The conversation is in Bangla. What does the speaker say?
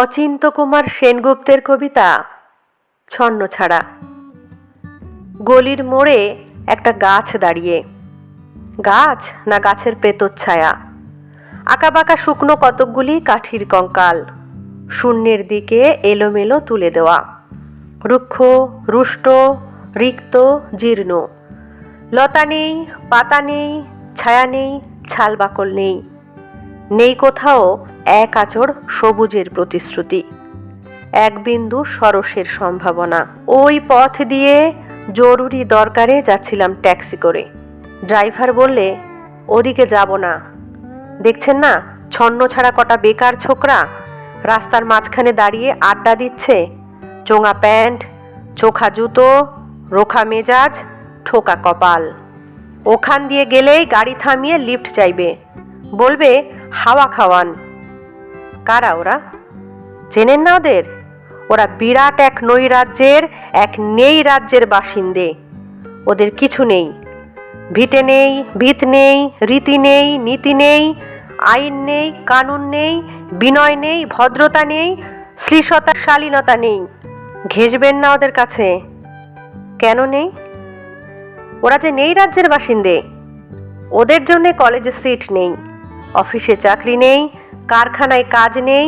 অচিন্ত্যকুমার সেনগুপ্তের কবিতা ছন্নছাড়া। গলির মোড়ে একটা গাছ দাঁড়িয়ে, গাছ না গাছের প্রেতচ্ছায়া, আঁকাবাঁকা শুকনো কতকগুলি কাঠির কঙ্কাল, শূন্যের দিকে এলোমেলো তুলে দেওয়া, রুক্ষ রুষ্ট রিক্ত জীর্ণ। লতা নেই, পাতা নেই, ছায়া নেই, ছালবাকল নেই, নেই কোথাও এক আঁচড় সবুজের প্রতিশ্রুতি, এক বিন্দু সরসের সম্ভাবনা। ওই পথ দিয়ে জরুরি দরকারে যাচ্ছিলাম ট্যাক্সি করে। ড্রাইভার বললে, ওদিকে যাব না, দেখছেন না ছন্নছাড়া কটা বেকার ছোকরা রাস্তার মাঝখানে দাঁড়িয়ে আড্ডা দিচ্ছে, চোঙা প্যান্ট, চোখা জুতো, রোখা মেজাজ, ঠোকা কপাল। ওখান দিয়ে গেলেই গাড়ি থামিয়ে লিফট চাইবে, বলবে হাওয়া খাওয়ান। কারা ওরা? চেনেন না ওদের? ওরা বিরাট এক নৈরাজ্যের, এক নেই রাজ্যের বাসিন্দে। ওদের কিছু নেই, ভিটে নেই, ভিত নেই, রীতি নেই, নীতি নেই, আইন নেই, কানুন নেই, বিনয় নেই, ভদ্রতা নেই, শ্লীলতা শালীনতা নেই। ঘেঁষবেন না ওদের কাছে। কেন নেই? ওরা যে নেই রাজ্যের বাসিন্দে, ওদের জন্যে কলেজে সিট নেই, অফিসে চাকরি নেই, কারখানায় কাজ নেই,